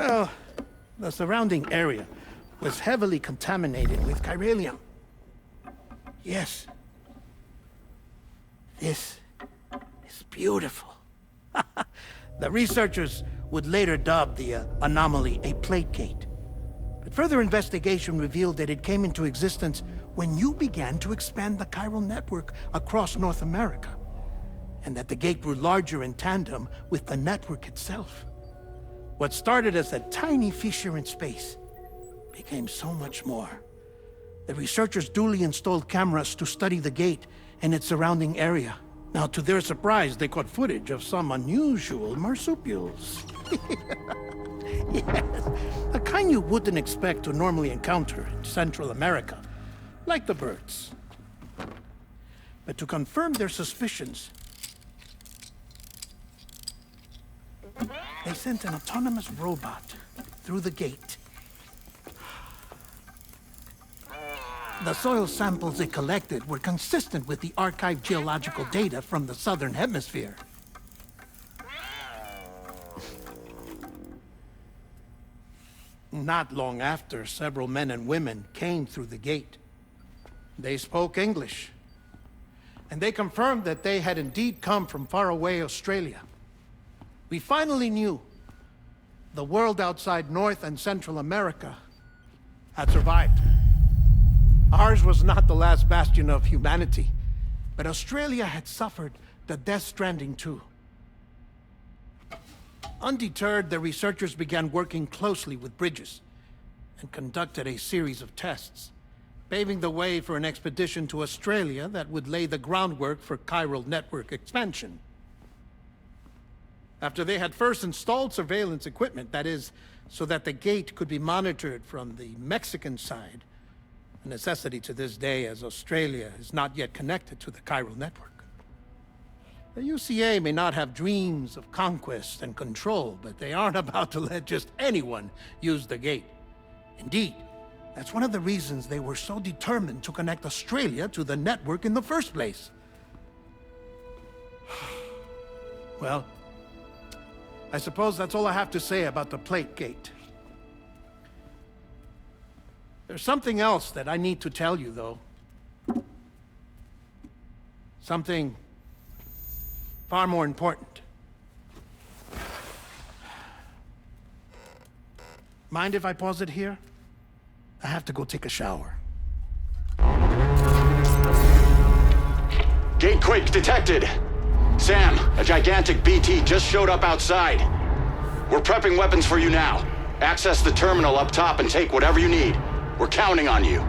Well, the surrounding area was heavily contaminated with chiralium. Yes. This is beautiful. The researchers would later dub the anomaly a plate gate. But further investigation revealed that it came into existence when you began to expand the chiral network across North America, and that the gate grew larger in tandem with the network itself. What started as a tiny fissure in space became so much more. The researchers duly installed cameras to study the gate and its surrounding area. Now, to their surprise, they caught footage of some unusual marsupials. Yes, a kind you wouldn't expect to normally encounter in Central America, like the birds. But to confirm their suspicions, they sent an autonomous robot through the gate. The soil samples it collected were consistent with the archived geological data from the southern hemisphere. Not long after, several men and women came through the gate. They spoke English, and they confirmed that they had indeed come from faraway Australia. We finally knew the world outside North and Central America had survived. Ours was not the last bastion of humanity, but Australia had suffered the death stranding too. Undeterred, the researchers began working closely with Bridges and conducted a series of tests, paving the way for an expedition to Australia that would lay the groundwork for chiral network expansion. After they had first installed surveillance equipment, that is, so that the gate could be monitored from the Mexican side, a necessity to this day as Australia is not yet connected to the chiral network. The UCA may not have dreams of conquest and control, but they aren't about to let just anyone use the gate. Indeed, that's one of the reasons they were so determined to connect Australia to the network in the first place. Well, I suppose that's all I have to say about the plate gate. There's something else that I need to tell you, though. Something far more important. Mind if I pause it here? I have to go take a shower. Gate quake detected. Sam, a gigantic BT just showed up outside. We're prepping weapons for you now. Access the terminal up top and take whatever you need. We're counting on you.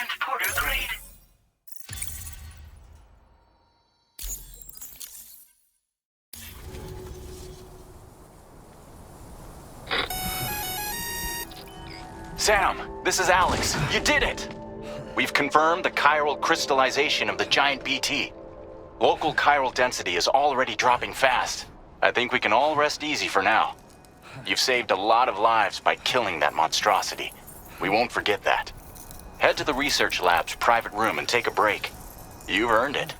Transporter grade. Sam, this is Alex. You did it! We've confirmed the chiral crystallization of the giant BT. Local chiral density is already dropping fast. I think we can all rest easy for now. You've saved a lot of lives by killing that monstrosity. We won't forget that. Head to the research lab's private room and take a break. You've earned it.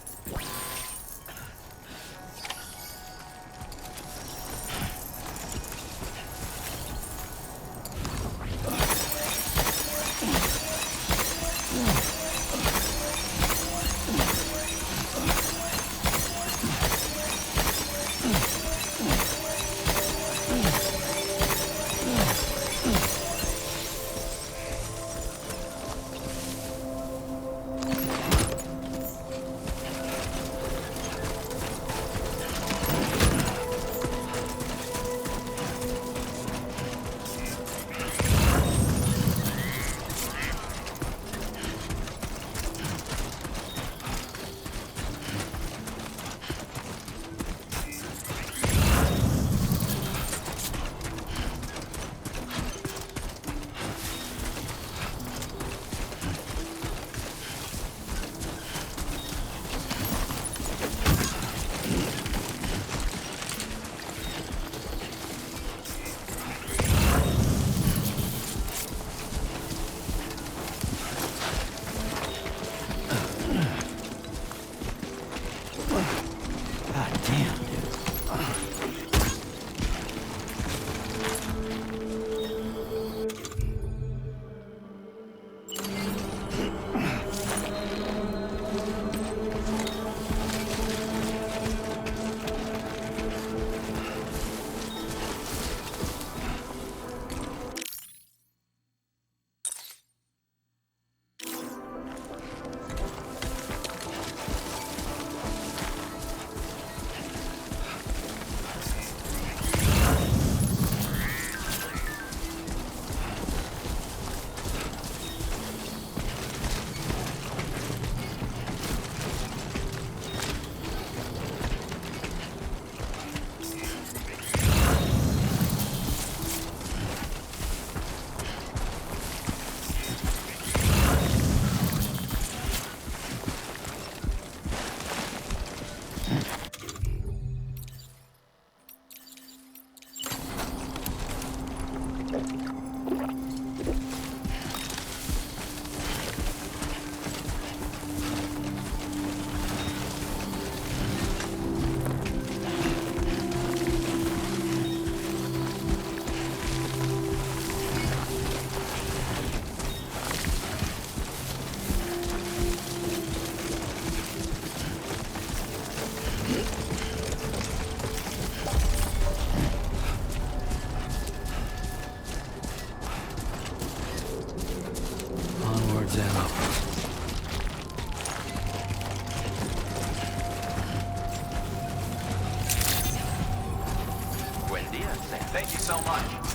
Thank you so much.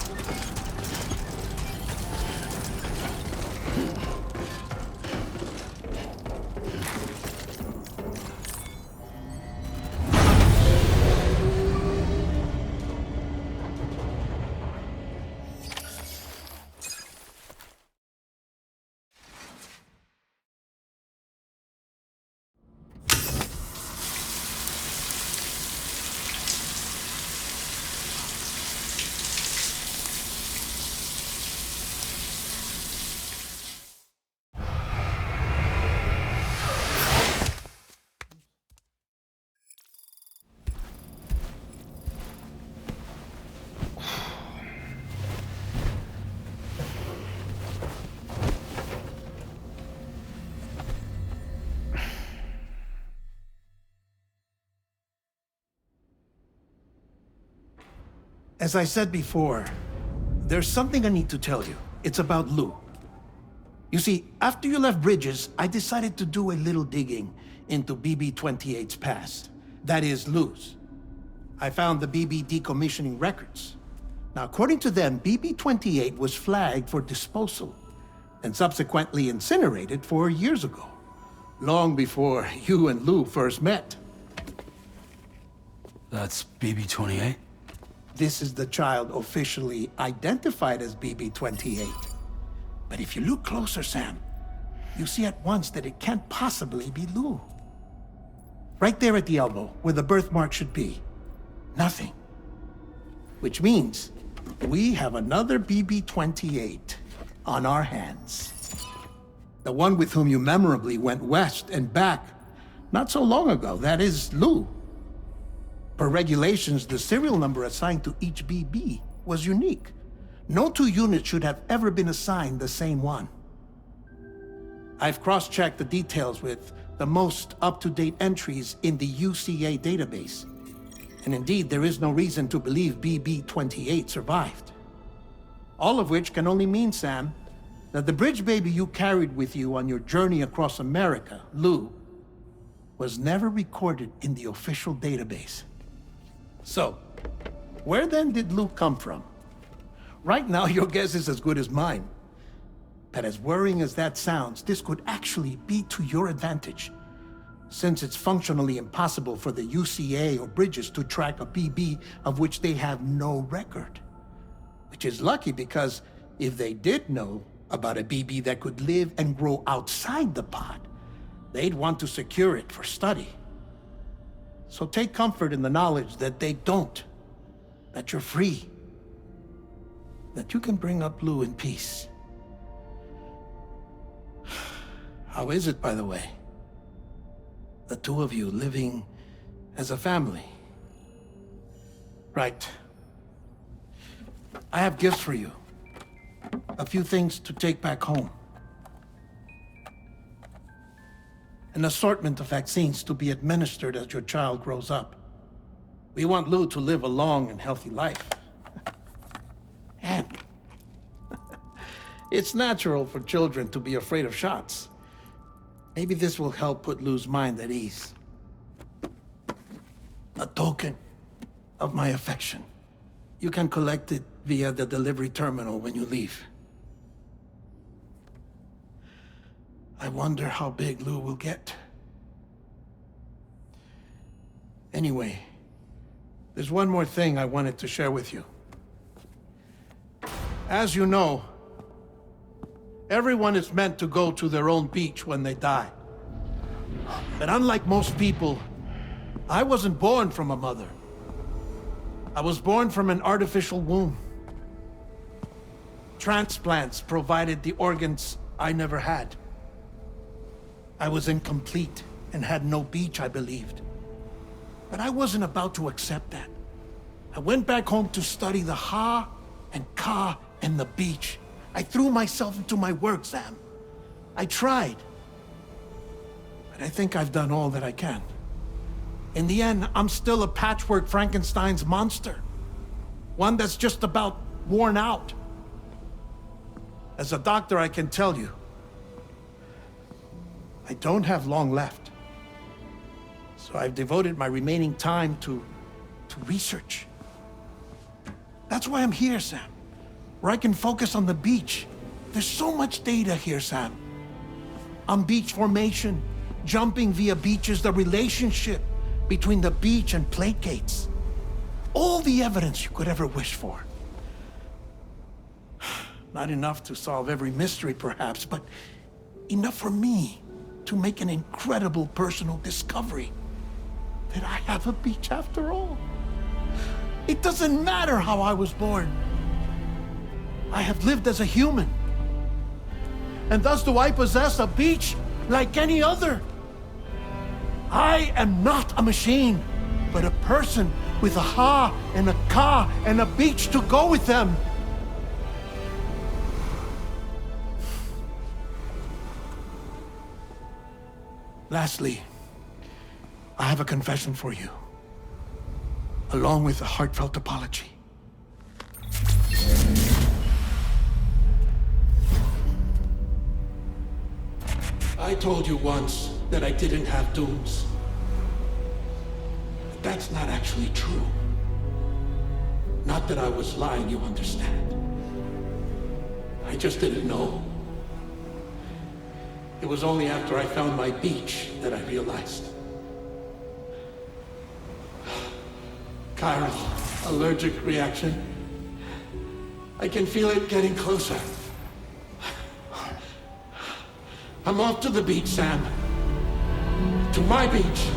As I said before, there's something I need to tell you. It's about Lou. You see, after you left Bridges, I decided to do a little digging into BB-28's past. That is, Lou's. I found the BB decommissioning records. Now, according to them, BB-28 was flagged for disposal. and subsequently incinerated 4 years ago, long before you and Lou first met. That's BB-28? This is the child officially identified as BB-28. But if you look closer, Sam, you see at once that it can't possibly be Lou. Right there at the elbow, where the birthmark should be. Nothing. Which means we have another BB-28 on our hands. The one with whom you memorably went west and back not so long ago. That is Lou. Per regulations, the serial number assigned to each BB was unique. No two units should have ever been assigned the same one. I've cross-checked the details with the most up-to-date entries in the UCA database. And indeed, there is no reason to believe BB-28 survived. All of which can only mean, Sam, that the bridge baby you carried with you on your journey across America, Lou, was never recorded in the official database. So, where then did Lou come from? Right now, your guess is as good as mine. But as worrying as that sounds, this could actually be to your advantage, since it's functionally impossible for the UCA or Bridges to track a BB of which they have no record. Which is lucky, because if they did know about a BB that could live and grow outside the pod, they'd want to secure it for study. So take comfort in the knowledge that they don't, that you're free, that you can bring up Lou in peace. How is it, by the way? The two of you living as a family? Right. I have gifts for you. A few things to take back home. An assortment of vaccines to be administered as your child grows up. We want Lou to live a long and healthy life. And it's natural for children to be afraid of shots. Maybe this will help put Lou's mind at ease. A token of my affection. You can collect it via the delivery terminal when you leave. I wonder how big Lou will get. Anyway, there's one more thing I wanted to share with you. As you know, everyone is meant to go to their own beach when they die. But unlike most people, I wasn't born from a mother. I was born from an artificial womb. Transplants provided the organs I never had. I was incomplete and had no beach, I believed. But I wasn't about to accept that. I went back home to study the Ha and Ka and the beach. I threw myself into my work, Sam. I tried. But I think I've done all that I can. In the end, I'm still a patchwork Frankenstein's monster. One that's just about worn out. As a doctor, I can tell you, I don't have long left. So I've devoted my remaining time to research. That's why I'm here, Sam. Where I can focus on the beach. There's so much data here, Sam. On beach formation, jumping via beaches, the relationship between the beach and plate gates. All the evidence you could ever wish for. Not enough to solve every mystery, perhaps, but enough for me to make an incredible personal discovery that I have a beach after all. It doesn't matter how I was born. I have lived as a human. And thus do I possess a beach like any other. I am not a machine, but a person with a Ha and a Ka and a beach to go with them. Lastly, I have a confession for you, along with a heartfelt apology. I told you once that I didn't have dooms. But that's not actually true. Not that I was lying, you understand. I just didn't know. It was only after I found my beach that I realized. Chiral allergic reaction. I can feel it getting closer. I'm off to the beach, Sam. To my beach.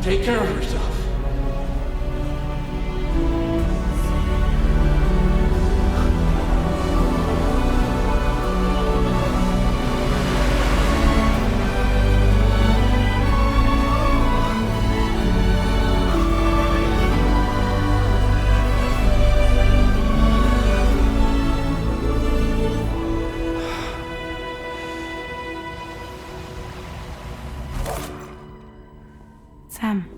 Take care of yourself. Sam.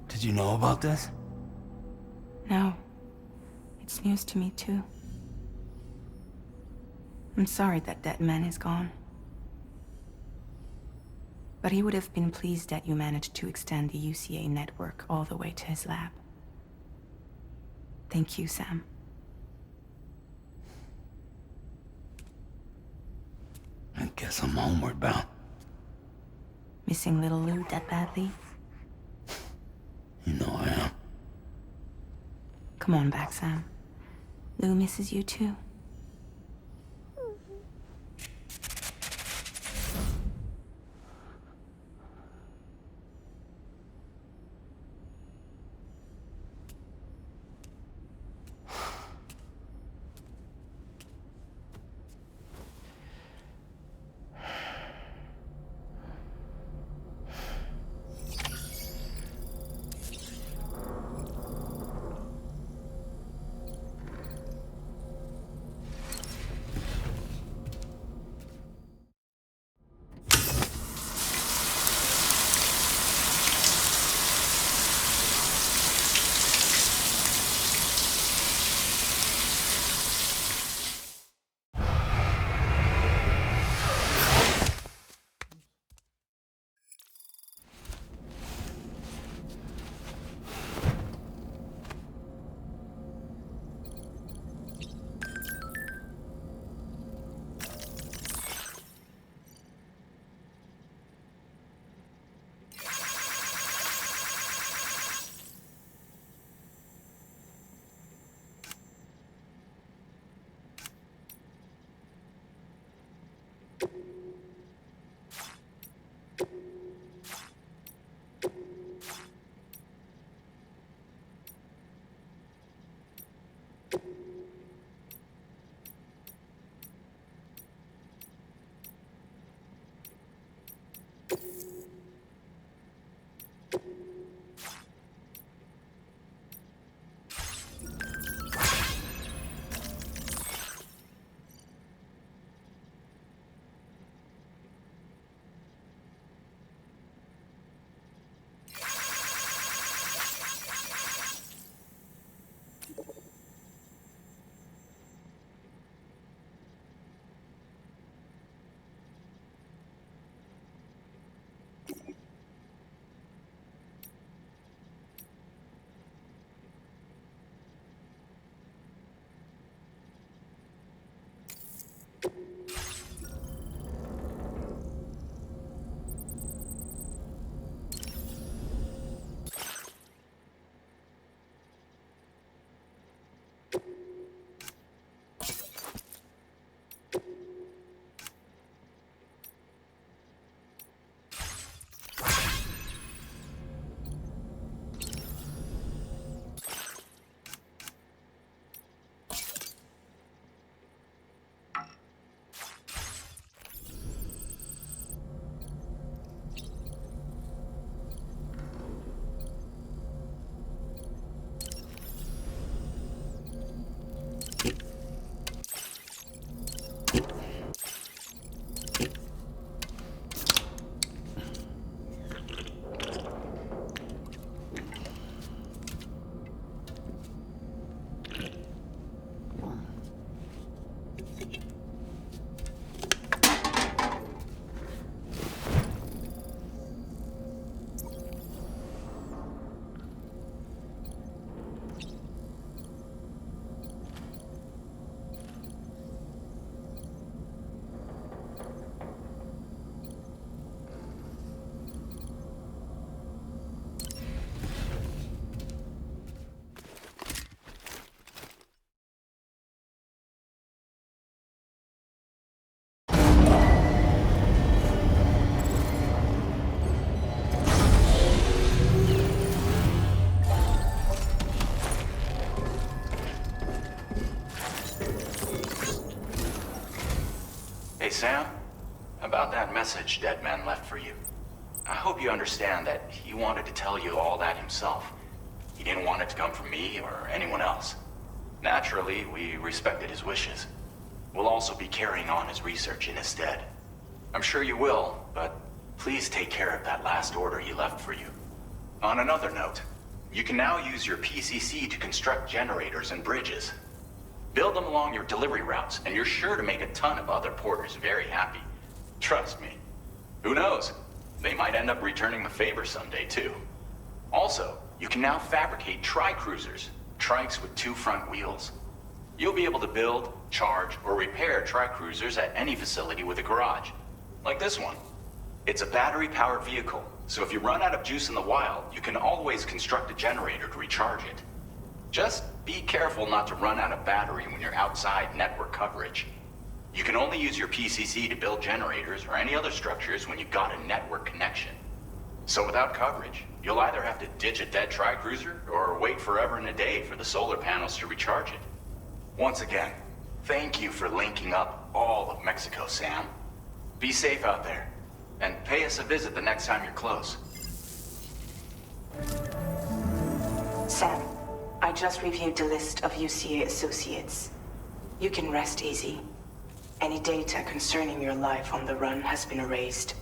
Did you know about this? No. It's news to me, too. I'm sorry that that man is gone. But he would have been pleased that you managed to extend the UCA network all the way to his lab. Thank you, Sam. I guess I'm homeward bound. Missing little Lou that badly? You know I am. Come on back, Sam. Lou misses you too. Sam. About that message Deadman left for you. I hope you understand that he wanted to tell you all that himself. He didn't want it to come from me or anyone else. Naturally, we respected his wishes. We'll also be carrying on his research in his stead. I'm sure you will, but please take care of that last order he left for you. On another note, you can now use your PCC to construct generators and bridges. Build them along your delivery routes, and you're sure to make a ton of other porters very happy. Trust me. Who knows? They might end up returning the favor someday, too. Also, you can now fabricate tri-cruisers, trikes with 2 front wheels. You'll be able to build, charge, or repair tri-cruisers at any facility with a garage. Like this one. It's a battery-powered vehicle, so if you run out of juice in the wild, you can always construct a generator to recharge it. Just be careful not to run out of battery when you're outside network coverage. You can only use your PCC to build generators or any other structures when you've got a network connection. So without coverage, you'll either have to ditch a dead tri-cruiser or wait forever and a day for the solar panels to recharge it. Once again, thank you for linking up all of Mexico, Sam. Be safe out there, and pay us a visit the next time you're close. Sam, I just reviewed the list of UCA associates. You can rest easy. Any data concerning your life on the run has been erased.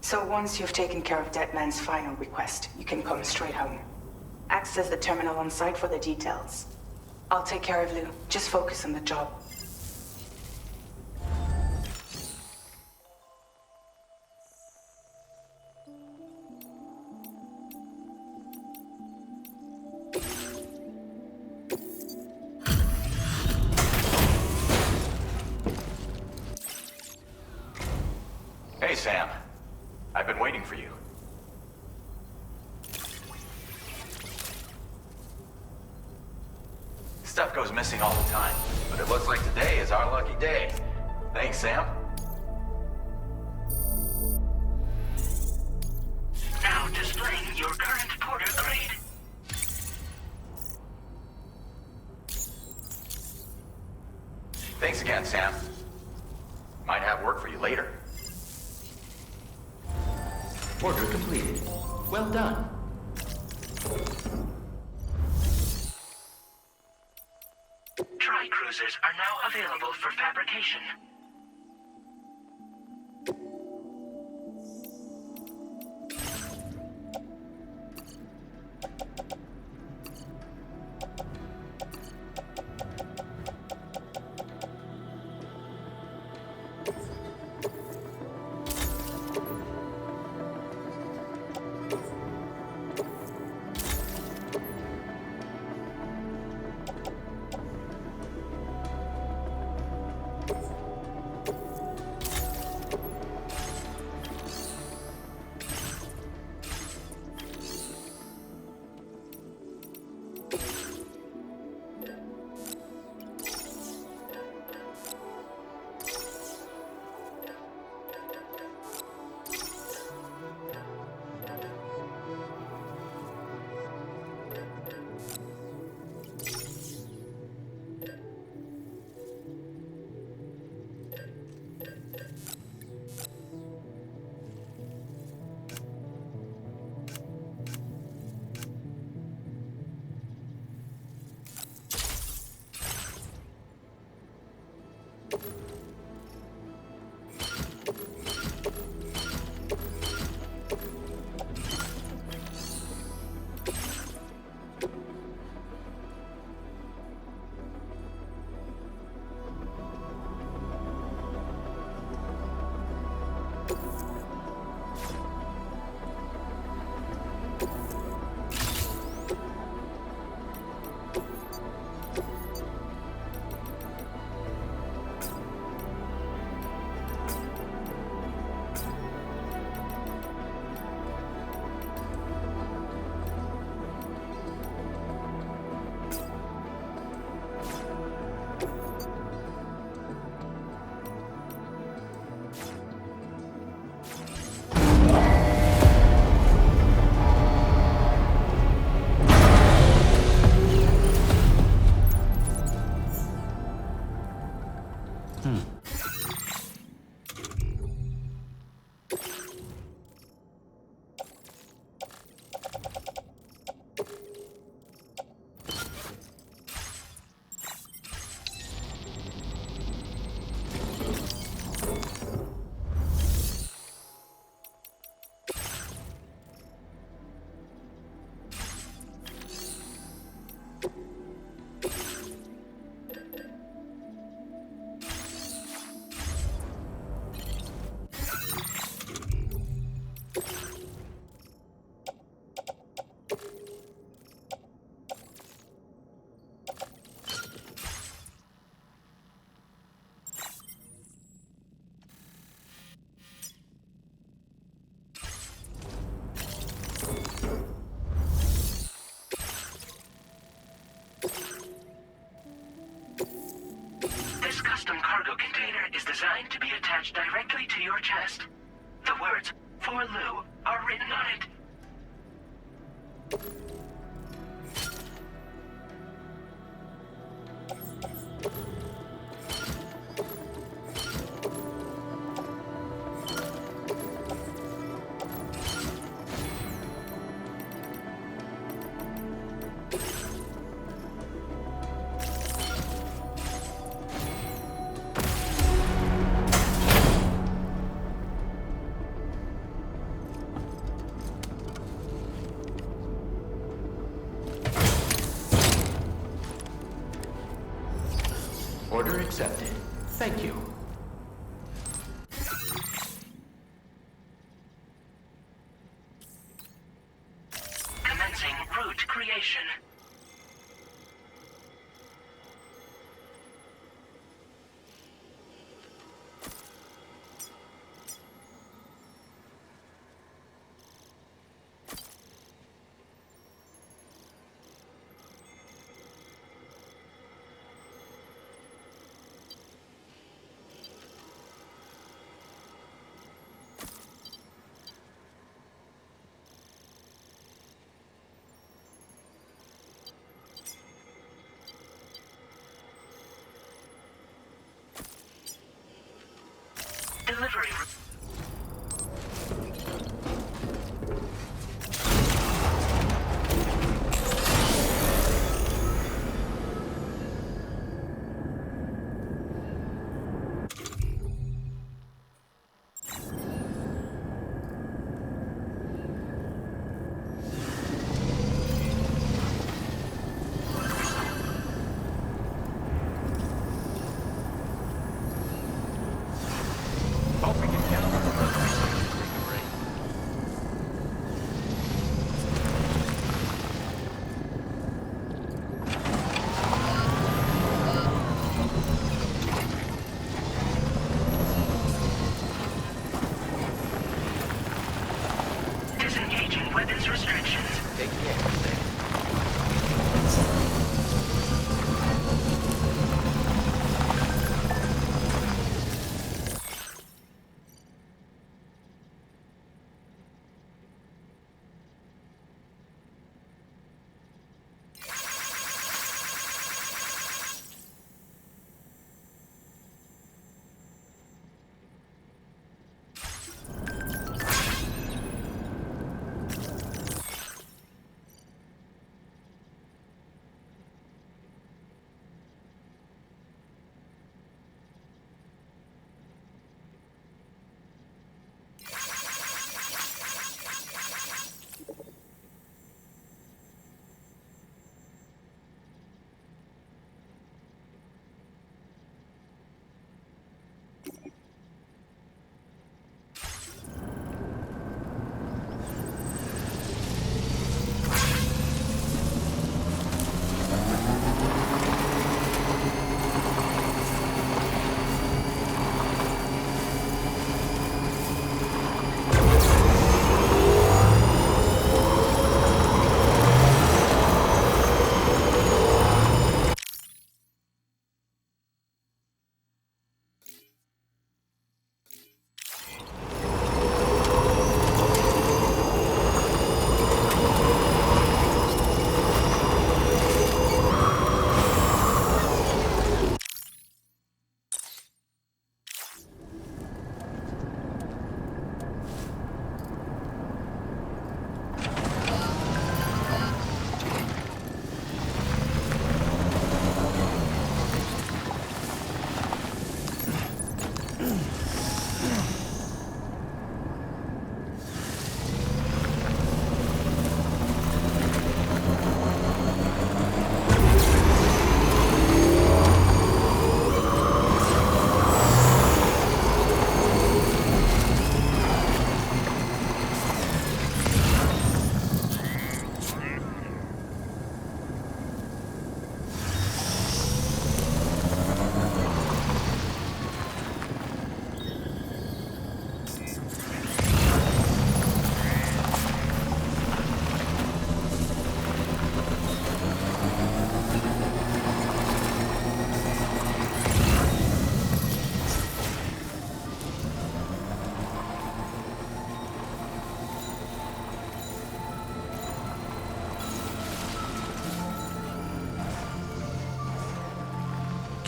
So once you've taken care of Deadman's final request, you can come straight home. Access the terminal on site for the details. I'll take care of Lou. Just focus on the job. Hey, Sam. I've been waiting for you. Stuff goes missing all the time, but it looks like today is our lucky day. Thanks, Sam. Now displaying your current porter grade. Thanks again, Sam. Might have work for you later. Order completed. Well done. Tri-cruisers are now available for fabrication. This custom cargo container is designed to be attached directly to your chest. The words, "For Lou," are written on it. Order accepted. Thank you. Commencing route creation. Delivery. Hope we can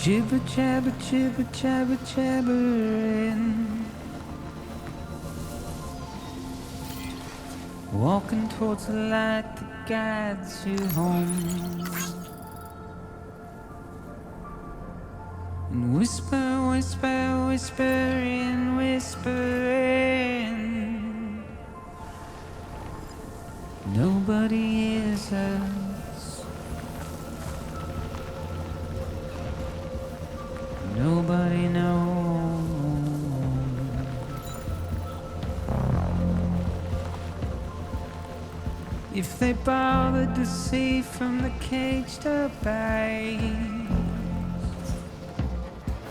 Jibber jabber, jibber jabber, jabbering. Walking towards the light that guides you home. And whisper, whisper, whispering, whispering. Nobody hears us. Nobody knows. If they bothered to see from the caged up eyes,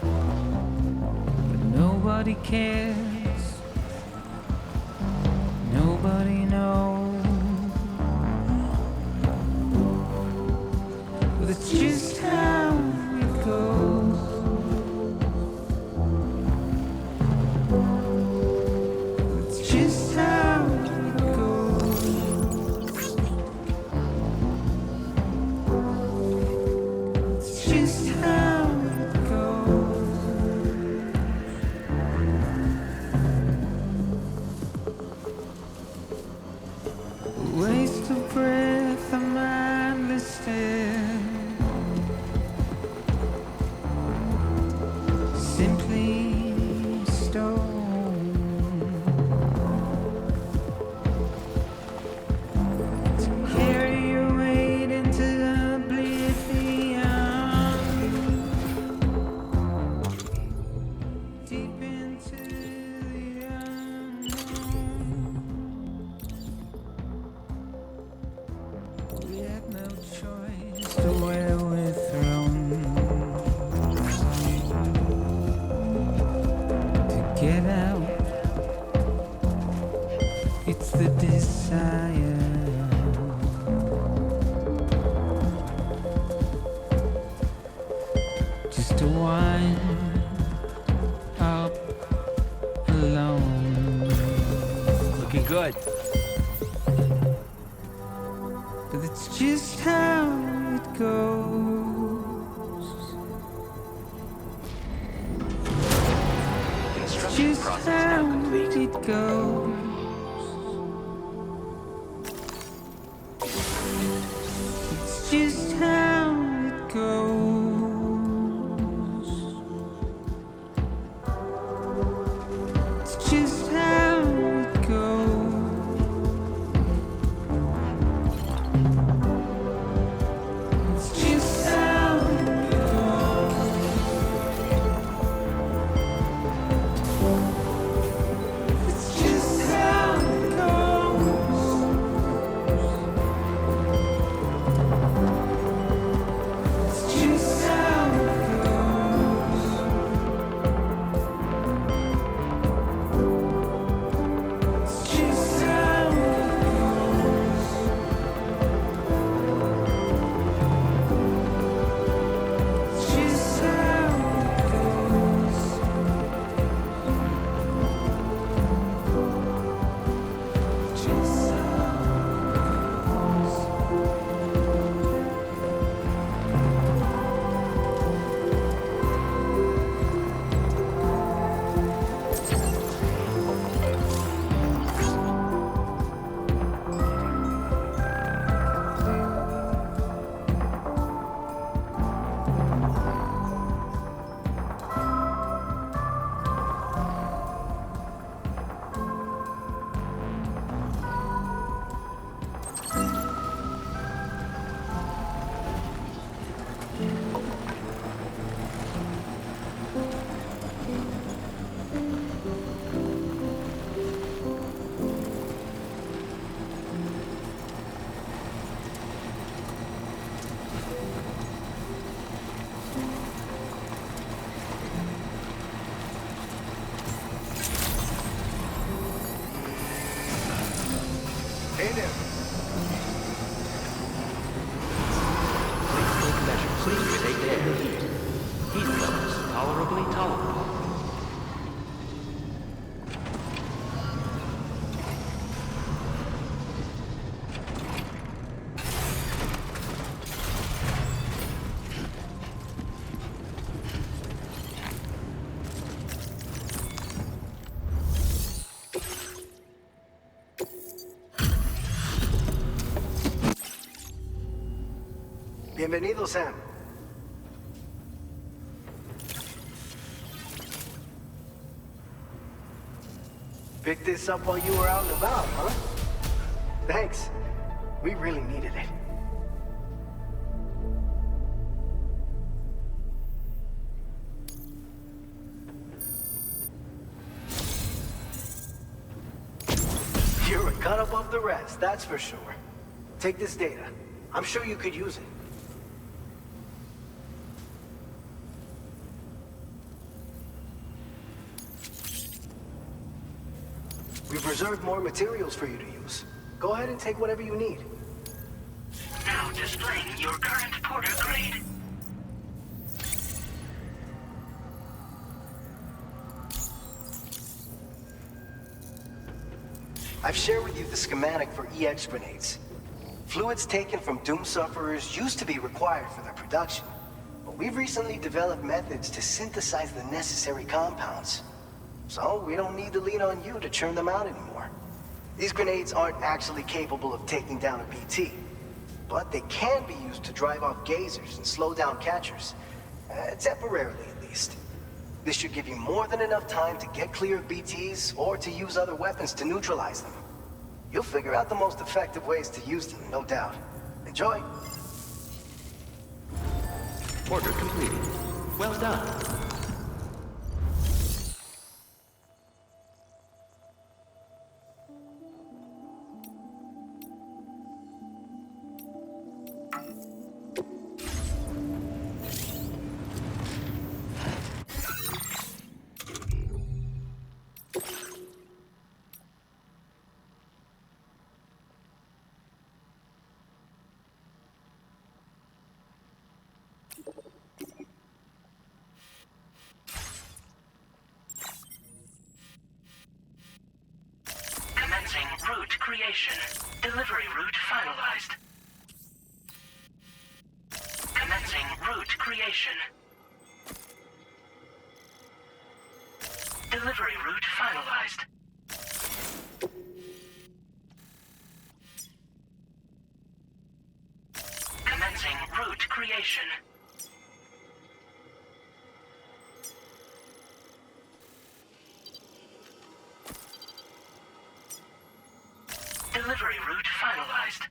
but nobody cares. Nobody knows. But it's just how it goes. It's just how it goes. It's just how it goes. A waste of breath, a mindless stare. Simply stone to carry your weight into oblivion, deep into the unknown. We had no choice to where we're thrown. To get out, it's the desire. Just to wind up alone. Looking good. But it's just how it goes. Construction Just process now how complete. it goes. It's just how it goes. It's just how it goes. It's just how it goes. It's just how Bienvenido, Sam. Picked this up while you were out and about, huh? Thanks. We really needed it. You're a cut above the rest, that's for sure. Take this data. I'm sure you could use it. We've reserved more materials for you to use. Go ahead and take whatever you need. Now displaying your current Porter grade. I've shared with you the schematic for EX grenades. Fluids taken from Doom sufferers used to be required for their production, but we've recently developed methods to synthesize the necessary compounds. So we don't need to lean on you to churn them out anymore. These grenades aren't actually capable of taking down a BT, but they can be used to drive off gazers and slow down catchers. Temporarily, at least. This should give you more than enough time to get clear of BTs or to use other weapons to neutralize them. You'll figure out the most effective ways to use them, no doubt. Enjoy. Order completed. Well done. Commencing route creation. Delivery route finalized. Commencing route creation. Delivery route finalized. Commencing route creation. Delivery route finalized.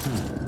Hmm.